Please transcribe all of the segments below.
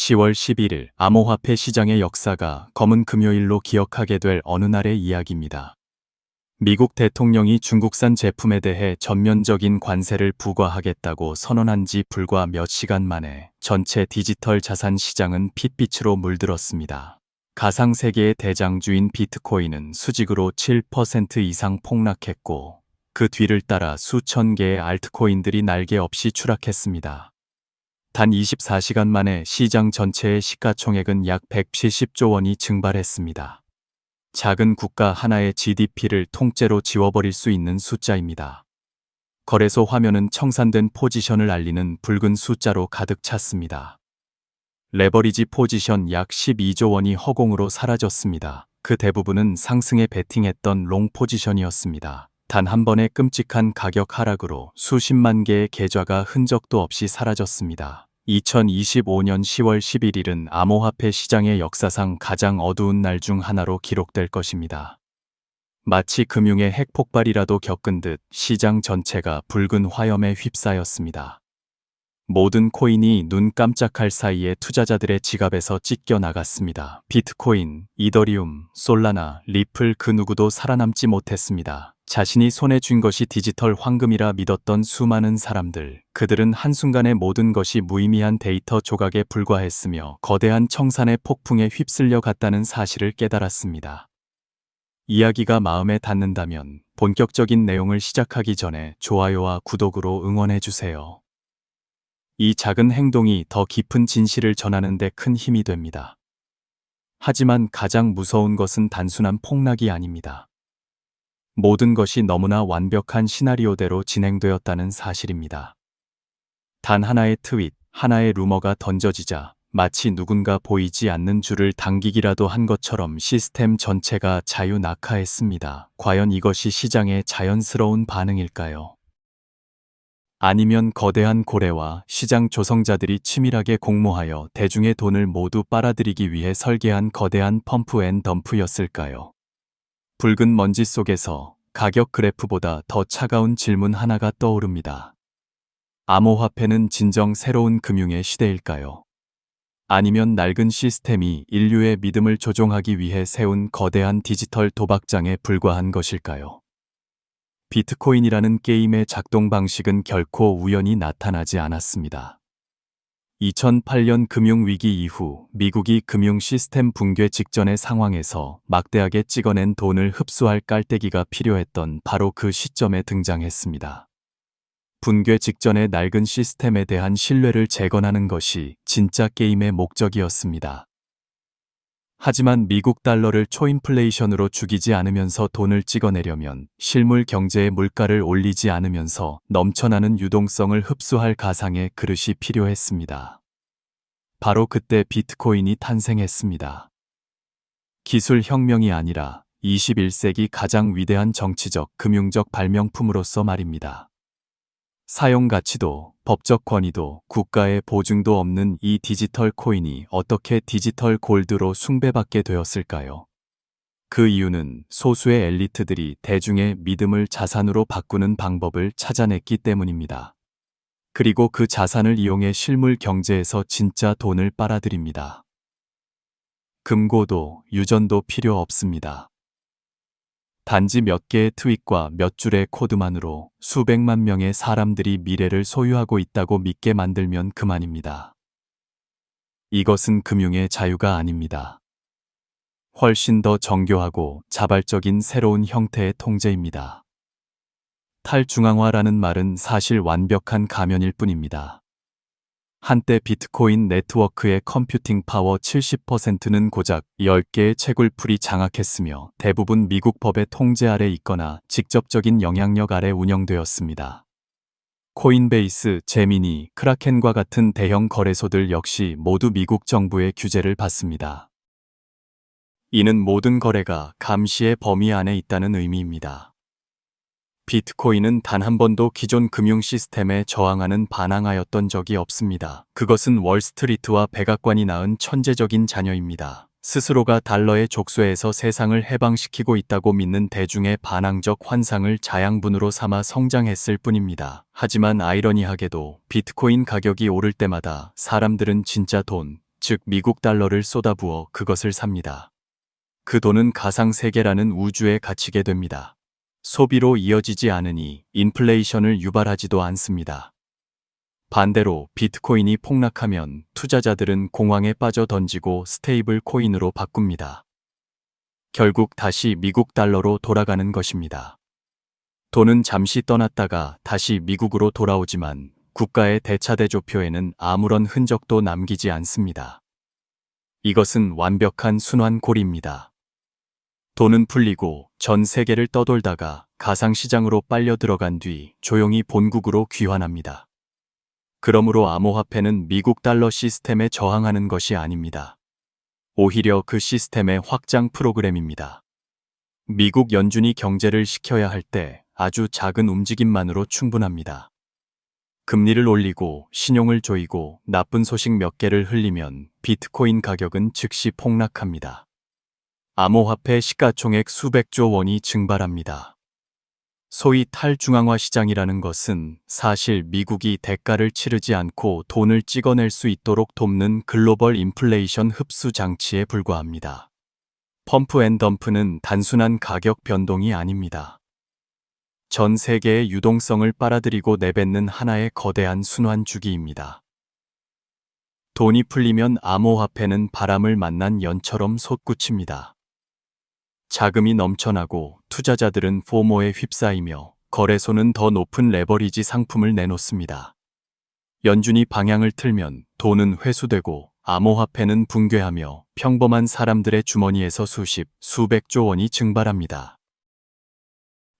10월 11일 암호화폐 시장의 역사가 검은 금요일로 기억하게 될 어느 날의 이야기입니다. 미국 대통령이 중국산 제품에 대해 전면적인 관세를 부과하겠다고 선언한 지 불과 몇 시간 만에 전체 디지털 자산 시장은 핏빛으로 물들었습니다. 가상 세계의 대장주인 비트코인은 수직으로 7% 이상 폭락했고 그 뒤를 따라 수천 개의 알트코인들이 날개 없이 추락했습니다. 단 24시간 만에 시장 전체의 시가총액은 약 170조 원이 증발했습니다. 작은 국가 하나의 GDP를 통째로 지워버릴 수 있는 숫자입니다. 거래소 화면은 청산된 포지션을 알리는 붉은 숫자로 가득 찼습니다. 레버리지 포지션 약 12조 원이 허공으로 사라졌습니다. 그 대부분은 상승에 베팅했던 롱 포지션이었습니다. 단 한 번의 끔찍한 가격 하락으로 수십만 개의 계좌가 흔적도 없이 사라졌습니다. 2025년 10월 11일은 암호화폐 시장의 역사상 가장 어두운 날 중 하나로 기록될 것입니다. 마치 금융의 핵폭발이라도 겪은 듯 시장 전체가 붉은 화염에 휩싸였습니다. 모든 코인이 눈 깜짝할 사이에 투자자들의 지갑에서 찢겨 나갔습니다. 비트코인, 이더리움, 솔라나, 리플 그 누구도 살아남지 못했습니다. 자신이 손에 쥔 것이 디지털 황금이라 믿었던 수많은 사람들, 그들은 한순간에 모든 것이 무의미한 데이터 조각에 불과했으며 거대한 청산의 폭풍에 휩쓸려 갔다는 사실을 깨달았습니다. 이야기가 마음에 닿는다면 본격적인 내용을 시작하기 전에 좋아요와 구독으로 응원해주세요. 이 작은 행동이 더 깊은 진실을 전하는 데 큰 힘이 됩니다. 하지만 가장 무서운 것은 단순한 폭락이 아닙니다. 모든 것이 너무나 완벽한 시나리오대로 진행되었다는 사실입니다. 단 하나의 트윗, 하나의 루머가 던져지자 마치 누군가 보이지 않는 줄을 당기기라도 한 것처럼 시스템 전체가 자유낙하했습니다. 과연 이것이 시장의 자연스러운 반응일까요? 아니면 거대한 고래와 시장 조성자들이 치밀하게 공모하여 대중의 돈을 모두 빨아들이기 위해 설계한 거대한 펌프 앤 덤프였을까요? 붉은 먼지 속에서 가격 그래프보다 더 차가운 질문 하나가 떠오릅니다. 암호화폐는 진정 새로운 금융의 시대일까요? 아니면 낡은 시스템이 인류의 믿음을 조종하기 위해 세운 거대한 디지털 도박장에 불과한 것일까요? 비트코인이라는 게임의 작동 방식은 결코 우연히 나타나지 않았습니다. 2008년 금융위기 이후 미국이 금융 시스템 붕괴 직전의 상황에서 막대하게 찍어낸 돈을 흡수할 깔때기가 필요했던 바로 그 시점에 등장했습니다. 붕괴 직전의 낡은 시스템에 대한 신뢰를 재건하는 것이 진짜 게임의 목적이었습니다. 하지만 미국 달러를 초인플레이션으로 죽이지 않으면서 돈을 찍어내려면 실물 경제의 물가를 올리지 않으면서 넘쳐나는 유동성을 흡수할 가상의 그릇이 필요했습니다. 바로 그때 비트코인이 탄생했습니다. 기술 혁명이 아니라 21세기 가장 위대한 정치적, 금융적 발명품으로서 말입니다. 사용 가치도, 법적 권위도, 국가의 보증도 없는 이 디지털 코인이 어떻게 디지털 골드로 숭배받게 되었을까요? 그 이유는 소수의 엘리트들이 대중의 믿음을 자산으로 바꾸는 방법을 찾아냈기 때문입니다. 그리고 그 자산을 이용해 실물 경제에서 진짜 돈을 빨아들입니다. 금고도, 유전도 필요 없습니다. 단지 몇 개의 트윗과 몇 줄의 코드만으로 수백만 명의 사람들이 미래를 소유하고 있다고 믿게 만들면 그만입니다. 이것은 금융의 자유가 아닙니다. 훨씬 더 정교하고 자발적인 새로운 형태의 통제입니다. 탈중앙화라는 말은 사실 완벽한 가면일 뿐입니다. 한때 비트코인 네트워크의 컴퓨팅 파워 70%는 고작 10개의 채굴풀이 장악했으며 대부분 미국 법의 통제 아래 있거나 직접적인 영향력 아래 운영되었습니다. 코인베이스, 제미니, 크라켄과 같은 대형 거래소들 역시 모두 미국 정부의 규제를 받습니다. 이는 모든 거래가 감시의 범위 안에 있다는 의미입니다. 비트코인은 단 한 번도 기존 금융 시스템에 저항하는 반항하였던 적이 없습니다. 그것은 월스트리트와 백악관이 낳은 천재적인 자녀입니다. 스스로가 달러의 족쇄에서 세상을 해방시키고 있다고 믿는 대중의 반항적 환상을 자양분으로 삼아 성장했을 뿐입니다. 하지만 아이러니하게도 비트코인 가격이 오를 때마다 사람들은 진짜 돈, 즉 미국 달러를 쏟아부어 그것을 삽니다. 그 돈은 가상 세계라는 우주에 갇히게 됩니다. 소비로 이어지지 않으니 인플레이션을 유발하지도 않습니다. 반대로 비트코인이 폭락하면 투자자들은 공황에 빠져 던지고 스테이블 코인으로 바꿉니다. 결국 다시 미국 달러로 돌아가는 것입니다. 돈은 잠시 떠났다가 다시 미국으로 돌아오지만 국가의 대차대조표에는 아무런 흔적도 남기지 않습니다. 이것은 완벽한 순환골입니다. 돈은 풀리고 전 세계를 떠돌다가 가상시장으로 빨려 들어간 뒤 조용히 본국으로 귀환합니다. 그러므로 암호화폐는 미국 달러 시스템에 저항하는 것이 아닙니다. 오히려 그 시스템의 확장 프로그램입니다. 미국 연준이 경제를 식혀야 할 때 아주 작은 움직임만으로 충분합니다. 금리를 올리고 신용을 조이고 나쁜 소식 몇 개를 흘리면 비트코인 가격은 즉시 폭락합니다. 암호화폐 시가총액 수백조 원이 증발합니다. 소위 탈중앙화 시장이라는 것은 사실 미국이 대가를 치르지 않고 돈을 찍어낼 수 있도록 돕는 글로벌 인플레이션 흡수 장치에 불과합니다. 펌프 앤 덤프는 단순한 가격 변동이 아닙니다. 전 세계의 유동성을 빨아들이고 내뱉는 하나의 거대한 순환주기입니다. 돈이 풀리면 암호화폐는 바람을 만난 연처럼 솟구칩니다. 자금이 넘쳐나고 투자자들은 포모에 휩싸이며 거래소는 더 높은 레버리지 상품을 내놓습니다. 연준이 방향을 틀면 돈은 회수되고 암호화폐는 붕괴하며 평범한 사람들의 주머니에서 수십, 수백조 원이 증발합니다.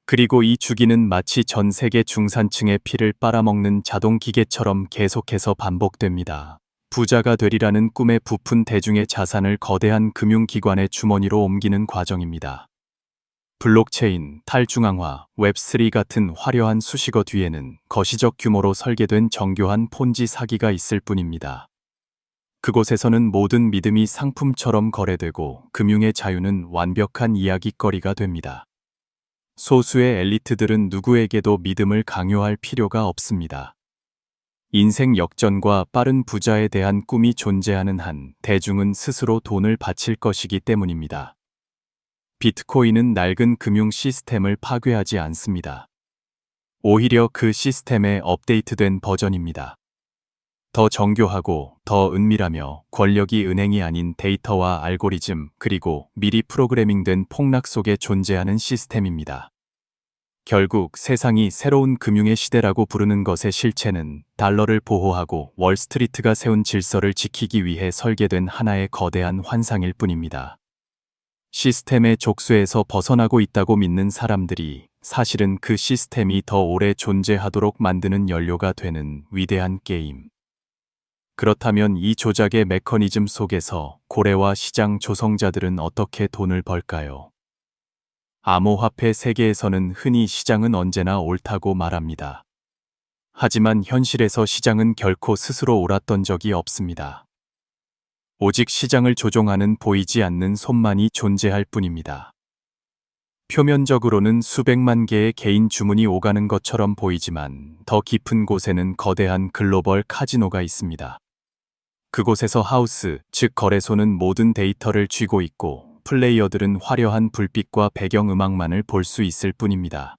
그리고 이 주기는 마치 전 세계 중산층의 피를 빨아먹는 자동기계처럼 계속해서 반복됩니다. 부자가 되리라는 꿈에 부푼 대중의 자산을 거대한 금융기관의 주머니로 옮기는 과정입니다. 블록체인, 탈중앙화, 웹3 같은 화려한 수식어 뒤에는 거시적 규모로 설계된 정교한 폰지 사기가 있을 뿐입니다. 그곳에서는 모든 믿음이 상품처럼 거래되고 금융의 자유는 완벽한 이야깃거리가 됩니다. 소수의 엘리트들은 누구에게도 믿음을 강요할 필요가 없습니다. 인생 역전과 빠른 부자에 대한 꿈이 존재하는 한 대중은 스스로 돈을 바칠 것이기 때문입니다. 비트코인은 낡은 금융 시스템을 파괴하지 않습니다. 오히려 그 시스템의 업데이트된 버전입니다. 더 정교하고 더 은밀하며 권력이 은행이 아닌 데이터와 알고리즘 그리고 미리 프로그래밍된 폭락 속에 존재하는 시스템입니다. 결국 세상이 새로운 금융의 시대라고 부르는 것의 실체는 달러를 보호하고 월스트리트가 세운 질서를 지키기 위해 설계된 하나의 거대한 환상일 뿐입니다. 시스템의 족쇄에서 벗어나고 있다고 믿는 사람들이 사실은 그 시스템이 더 오래 존재하도록 만드는 연료가 되는 위대한 게임. 그렇다면 이 조작의 메커니즘 속에서 고래와 시장 조성자들은 어떻게 돈을 벌까요? 암호화폐 세계에서는 흔히 시장은 언제나 옳다고 말합니다. 하지만 현실에서 시장은 결코 스스로 옳았던 적이 없습니다. 오직 시장을 조종하는 보이지 않는 손만이 존재할 뿐입니다. 표면적으로는 수백만 개의 개인 주문이 오가는 것처럼 보이지만 더 깊은 곳에는 거대한 글로벌 카지노가 있습니다. 그곳에서 하우스, 즉 거래소는 모든 데이터를 쥐고 있고 플레이어들은 화려한 불빛과 배경음악만을 볼 수 있을 뿐입니다.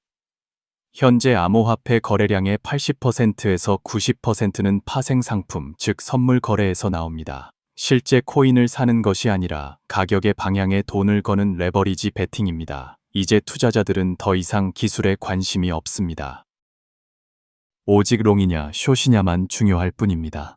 현재 암호화폐 거래량의 80%에서 90%는 파생상품, 즉 선물 거래에서 나옵니다. 실제 코인을 사는 것이 아니라 가격의 방향에 돈을 거는 레버리지 베팅입니다. 이제 투자자들은 더 이상 기술에 관심이 없습니다. 오직 롱이냐 숏이냐만 중요할 뿐입니다.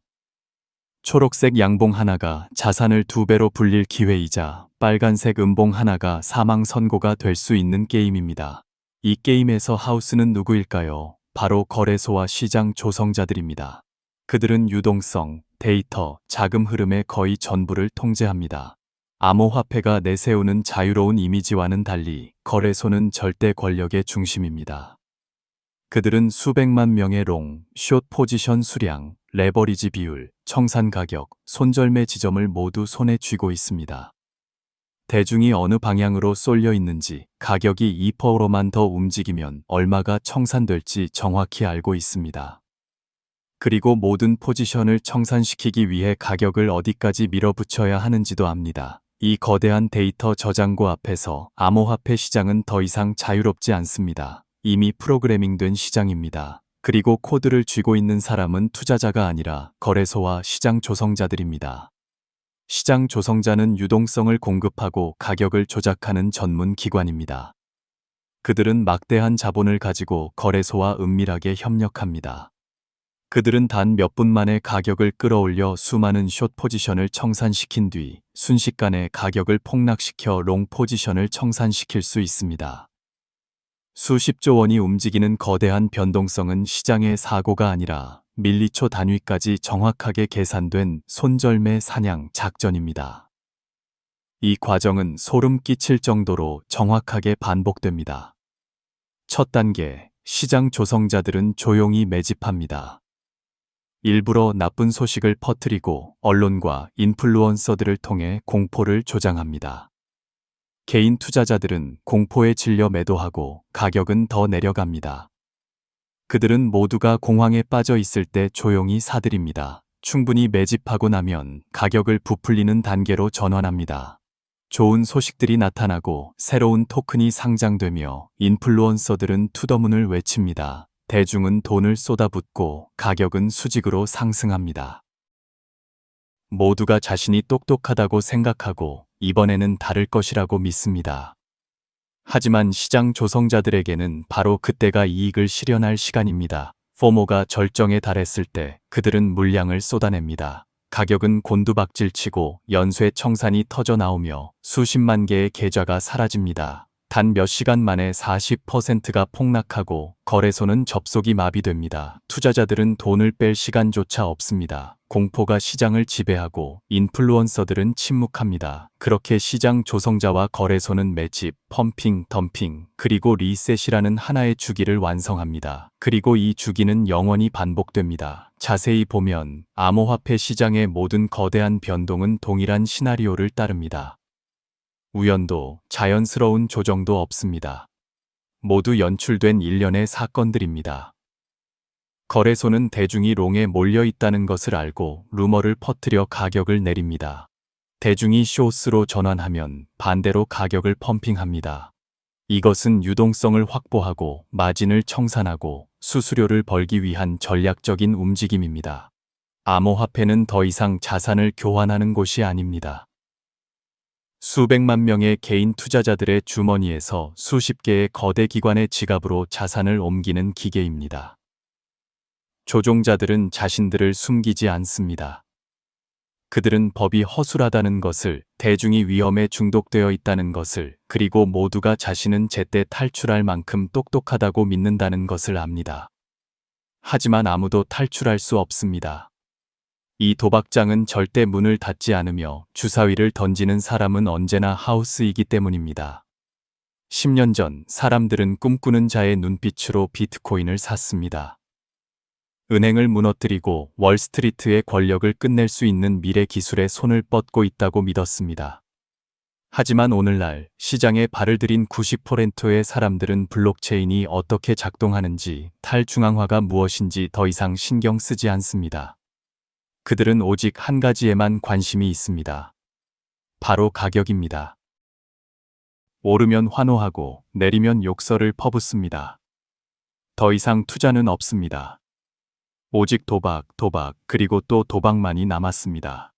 초록색 양봉 하나가 자산을 2배로 불릴 기회이자 빨간색 음봉 하나가 사망 선고가 될 수 있는 게임입니다. 이 게임에서 하우스는 누구일까요? 바로 거래소와 시장 조성자들입니다. 그들은 유동성, 데이터, 자금 흐름의 거의 전부를 통제합니다. 암호화폐가 내세우는 자유로운 이미지와는 달리 거래소는 절대 권력의 중심입니다. 그들은 수백만 명의 롱, 숏 포지션 수량, 레버리지 비율, 청산 가격, 손절매 지점을 모두 손에 쥐고 있습니다. 대중이 어느 방향으로 쏠려 있는지, 가격이 2%만 더 움직이면 얼마가 청산될지 정확히 알고 있습니다. 그리고 모든 포지션을 청산시키기 위해 가격을 어디까지 밀어붙여야 하는지도 압니다. 이 거대한 데이터 저장고 앞에서 암호화폐 시장은 더 이상 자유롭지 않습니다. 이미 프로그래밍된 시장입니다. 그리고 코드를 쥐고 있는 사람은 투자자가 아니라 거래소와 시장 조성자들입니다. 시장 조성자는 유동성을 공급하고 가격을 조작하는 전문 기관입니다. 그들은 막대한 자본을 가지고 거래소와 은밀하게 협력합니다. 그들은 단 몇 분 만에 가격을 끌어올려 수많은 숏 포지션을 청산시킨 뒤 순식간에 가격을 폭락시켜 롱 포지션을 청산시킬 수 있습니다. 수십조 원이 움직이는 거대한 변동성은 시장의 사고가 아니라 밀리초 단위까지 정확하게 계산된 손절매 사냥 작전입니다. 이 과정은 소름 끼칠 정도로 정확하게 반복됩니다. 첫 단계, 시장 조성자들은 조용히 매집합니다. 일부러 나쁜 소식을 퍼뜨리고 언론과 인플루언서들을 통해 공포를 조장합니다. 개인 투자자들은 공포에 질려 매도하고 가격은 더 내려갑니다. 그들은 모두가 공황에 빠져 있을 때 조용히 사들입니다. 충분히 매집하고 나면 가격을 부풀리는 단계로 전환합니다. 좋은 소식들이 나타나고 새로운 토큰이 상장되며 인플루언서들은 투더문을 외칩니다. 대중은 돈을 쏟아붓고 가격은 수직으로 상승합니다. 모두가 자신이 똑똑하다고 생각하고 이번에는 다를 것이라고 믿습니다. 하지만 시장 조성자들에게는 바로 그때가 이익을 실현할 시간입니다. 포모가 절정에 달했을 때 그들은 물량을 쏟아냅니다. 가격은 곤두박질치고 연쇄 청산이 터져 나오며 수십만 개의 계좌가 사라집니다. 단 몇 시간 만에 40%가 폭락하고 거래소는 접속이 마비됩니다. 투자자들은 돈을 뺄 시간조차 없습니다. 공포가 시장을 지배하고 인플루언서들은 침묵합니다. 그렇게 시장 조성자와 거래소는 매집, 펌핑, 덤핑, 그리고 리셋이라는 하나의 주기를 완성합니다. 그리고 이 주기는 영원히 반복됩니다. 자세히 보면 암호화폐 시장의 모든 거대한 변동은 동일한 시나리오를 따릅니다. 우연도 자연스러운 조정도 없습니다. 모두 연출된 일련의 사건들입니다. 거래소는 대중이 롱에 몰려 있다는 것을 알고 루머를 퍼뜨려 가격을 내립니다. 대중이 숏으로 전환하면 반대로 가격을 펌핑합니다. 이것은 유동성을 확보하고 마진을 청산하고 수수료를 벌기 위한 전략적인 움직임입니다. 암호화폐는 더 이상 자산을 교환하는 곳이 아닙니다. 수백만 명의 개인 투자자들의 주머니에서 수십 개의 거대 기관의 지갑으로 자산을 옮기는 기계입니다. 조종자들은 자신들을 숨기지 않습니다. 그들은 법이 허술하다는 것을, 대중이 위험에 중독되어 있다는 것을, 그리고 모두가 자신은 제때 탈출할 만큼 똑똑하다고 믿는다는 것을 압니다. 하지만 아무도 탈출할 수 없습니다. 이 도박장은 절대 문을 닫지 않으며 주사위를 던지는 사람은 언제나 하우스이기 때문입니다. 10년 전 사람들은 꿈꾸는 자의 눈빛으로 비트코인을 샀습니다. 은행을 무너뜨리고 월스트리트의 권력을 끝낼 수 있는 미래 기술에 손을 뻗고 있다고 믿었습니다. 하지만 오늘날 시장에 발을 들인 90%의 사람들은 블록체인이 어떻게 작동하는지, 탈중앙화가 무엇인지 더 이상 신경 쓰지 않습니다. 그들은 오직 한 가지에만 관심이 있습니다. 바로 가격입니다. 오르면 환호하고 내리면 욕설을 퍼붓습니다. 더 이상 투자는 없습니다. 오직 도박, 그리고 또 도박만이 남았습니다.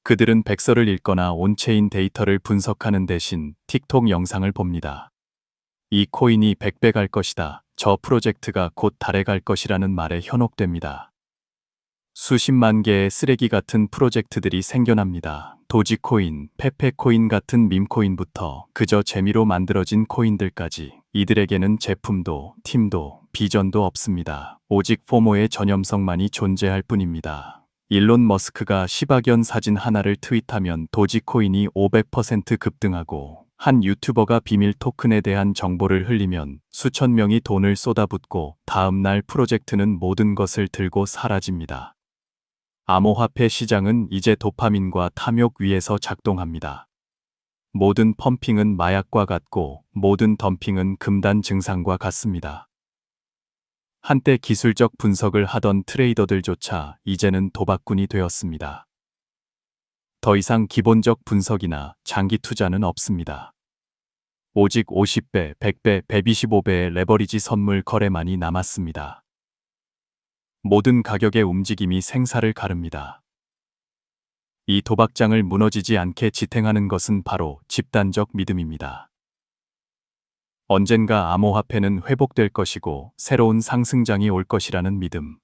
그들은 백서를 읽거나 온체인 데이터를 분석하는 대신 틱톡 영상을 봅니다. 이 코인이 100배 갈 것이다. 저 프로젝트가 곧 달에 갈 것이라는 말에 현혹됩니다. 수십만 개의 쓰레기 같은 프로젝트들이 생겨납니다. 도지코인, 페페코인 같은 밈코인부터 그저 재미로 만들어진 코인들까지 이들에게는 제품도, 팀도, 비전도 없습니다. 오직 포모의 전염성만이 존재할 뿐입니다. 일론 머스크가 시바견 사진 하나를 트윗하면 도지코인이 500% 급등하고 한 유튜버가 비밀 토큰에 대한 정보를 흘리면 수천 명이 돈을 쏟아붓고 다음 날 프로젝트는 모든 것을 들고 사라집니다. 암호화폐 시장은 이제 도파민과 탐욕 위에서 작동합니다. 모든 펌핑은 마약과 같고 모든 덤핑은 금단 증상과 같습니다. 한때 기술적 분석을 하던 트레이더들조차 이제는 도박꾼이 되었습니다. 더 이상 기본적 분석이나 장기 투자는 없습니다. 오직 50배, 100배, 125배의 레버리지 선물 거래만이 남았습니다. 모든 가격의 움직임이 생사를 가릅니다. 이 도박장을 무너지지 않게 지탱하는 것은 바로 집단적 믿음입니다. 언젠가 암호화폐는 회복될 것이고 새로운 상승장이 올 것이라는 믿음.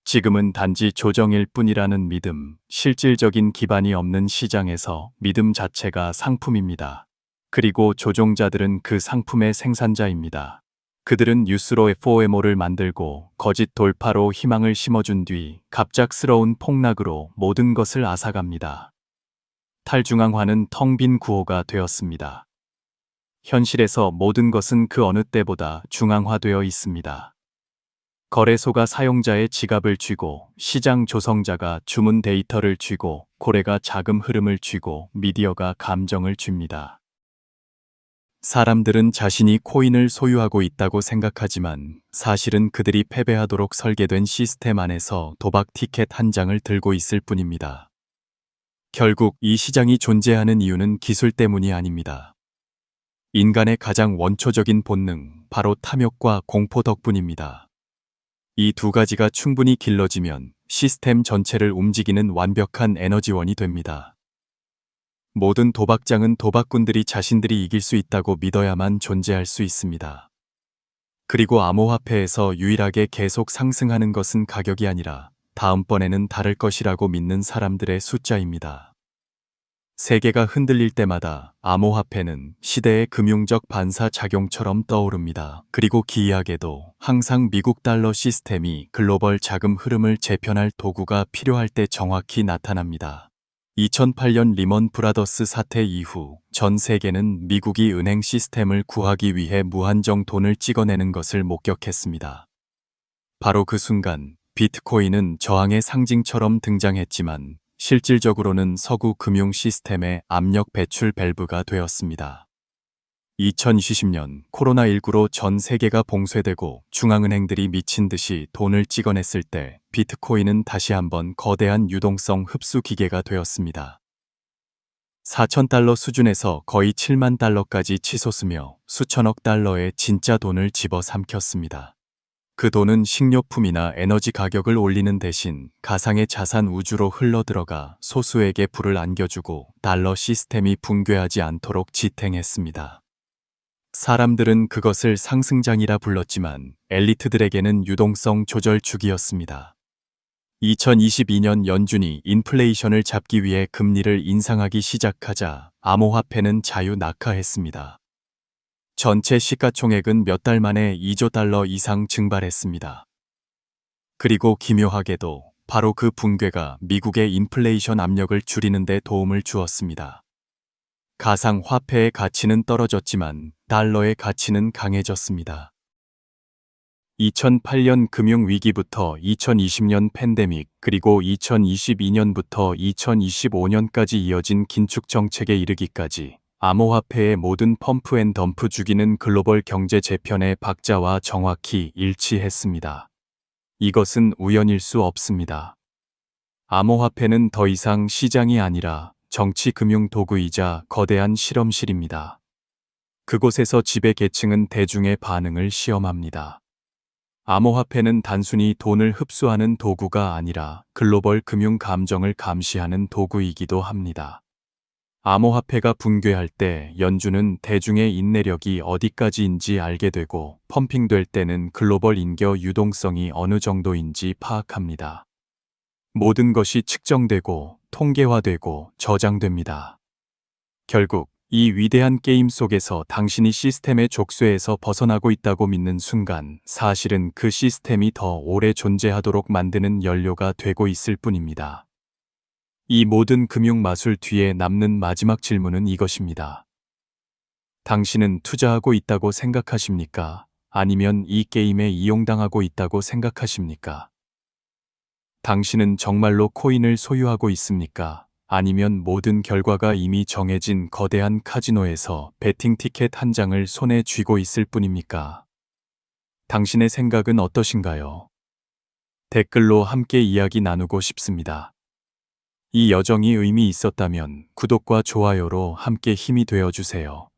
지금은 단지 조정일 뿐이라는 믿음, 실질적인 기반이 없는 시장에서 믿음 자체가 상품입니다. 그리고 조종자들은 그 상품의 생산자입니다. 그들은 뉴스로 FOMO를 만들고 거짓 돌파로 희망을 심어준 뒤 갑작스러운 폭락으로 모든 것을 앗아갑니다. 탈중앙화는 텅 빈 구호가 되었습니다. 현실에서 모든 것은 그 어느 때보다 중앙화되어 있습니다. 거래소가 사용자의 지갑을 쥐고, 시장 조성자가 주문 데이터를 쥐고, 고래가 자금 흐름을 쥐고, 미디어가 감정을 쥡니다. 사람들은 자신이 코인을 소유하고 있다고 생각하지만 사실은 그들이 패배하도록 설계된 시스템 안에서 도박 티켓 한 장을 들고 있을 뿐입니다. 결국 이 시장이 존재하는 이유는 기술 때문이 아닙니다. 인간의 가장 원초적인 본능, 바로 탐욕과 공포 덕분입니다. 이 두 가지가 충분히 길러지면 시스템 전체를 움직이는 완벽한 에너지원이 됩니다. 모든 도박장은 도박꾼들이 자신들이 이길 수 있다고 믿어야만 존재할 수 있습니다. 그리고 암호화폐에서 유일하게 계속 상승하는 것은 가격이 아니라 다음번에는 다를 것이라고 믿는 사람들의 숫자입니다. 세계가 흔들릴 때마다 암호화폐는 시대의 금융적 반사작용처럼 떠오릅니다. 그리고 기이하게도 항상 미국 달러 시스템이 글로벌 자금 흐름을 재편할 도구가 필요할 때 정확히 나타납니다. 2008년 리먼 브라더스 사태 이후 전 세계는 미국이 은행 시스템을 구하기 위해 무한정 돈을 찍어내는 것을 목격했습니다. 바로 그 순간 비트코인은 저항의 상징처럼 등장했지만 실질적으로는 서구 금융 시스템의 압력 배출 밸브가 되었습니다. 2020년 코로나19로 전 세계가 봉쇄되고 중앙은행들이 미친 듯이 돈을 찍어냈을 때 비트코인은 다시 한번 거대한 유동성 흡수 기계가 되었습니다. 4,000달러 수준에서 거의 7만 달러까지 치솟으며 수천억 달러의 진짜 돈을 집어삼켰습니다. 그 돈은 식료품이나 에너지 가격을 올리는 대신 가상의 자산 우주로 흘러들어가 소수에게 불을 안겨주고 달러 시스템이 붕괴하지 않도록 지탱했습니다. 사람들은 그것을 상승장이라 불렀지만 엘리트들에게는 유동성 조절주기였습니다. 2022년 연준이 인플레이션을 잡기 위해 금리를 인상하기 시작하자 암호화폐는 자유 낙하했습니다. 전체 시가총액은 몇 달 만에 2조 달러 이상 증발했습니다. 그리고 기묘하게도 바로 그 붕괴가 미국의 인플레이션 압력을 줄이는 데 도움을 주었습니다. 가상화폐의 가치는 떨어졌지만 달러의 가치는 강해졌습니다. 2008년 금융위기부터 2020년 팬데믹, 그리고 2022년부터 2025년까지 이어진 긴축 정책에 이르기까지 암호화폐의 모든 펌프 앤 덤프 주기는 글로벌 경제 재편의 박자와 정확히 일치했습니다. 이것은 우연일 수 없습니다. 암호화폐는 더 이상 시장이 아니라 정치 금융 도구이자 거대한 실험실입니다. 그곳에서 지배 계층은 대중의 반응을 시험합니다. 암호화폐는 단순히 돈을 흡수하는 도구가 아니라 글로벌 금융 감정을 감시하는 도구이기도 합니다. 암호화폐가 붕괴할 때 연준은 대중의 인내력이 어디까지인지 알게 되고 펌핑될 때는 글로벌 인겨 유동성이 어느 정도인지 파악합니다. 모든 것이 측정되고 통계화되고 저장됩니다. 결국 이 위대한 게임 속에서 당신이 시스템의 족쇄에서 벗어나고 있다고 믿는 순간 사실은 그 시스템이 더 오래 존재하도록 만드는 연료가 되고 있을 뿐입니다. 이 모든 금융 마술 뒤에 남는 마지막 질문은 이것입니다. 당신은 투자하고 있다고 생각하십니까? 아니면 이 게임에 이용당하고 있다고 생각하십니까? 당신은 정말로 코인을 소유하고 있습니까? 아니면 모든 결과가 이미 정해진 거대한 카지노에서 베팅 티켓 한 장을 손에 쥐고 있을 뿐입니까? 당신의 생각은 어떠신가요? 댓글로 함께 이야기 나누고 싶습니다. 이 여정이 의미 있었다면 구독과 좋아요로 함께 힘이 되어 주세요.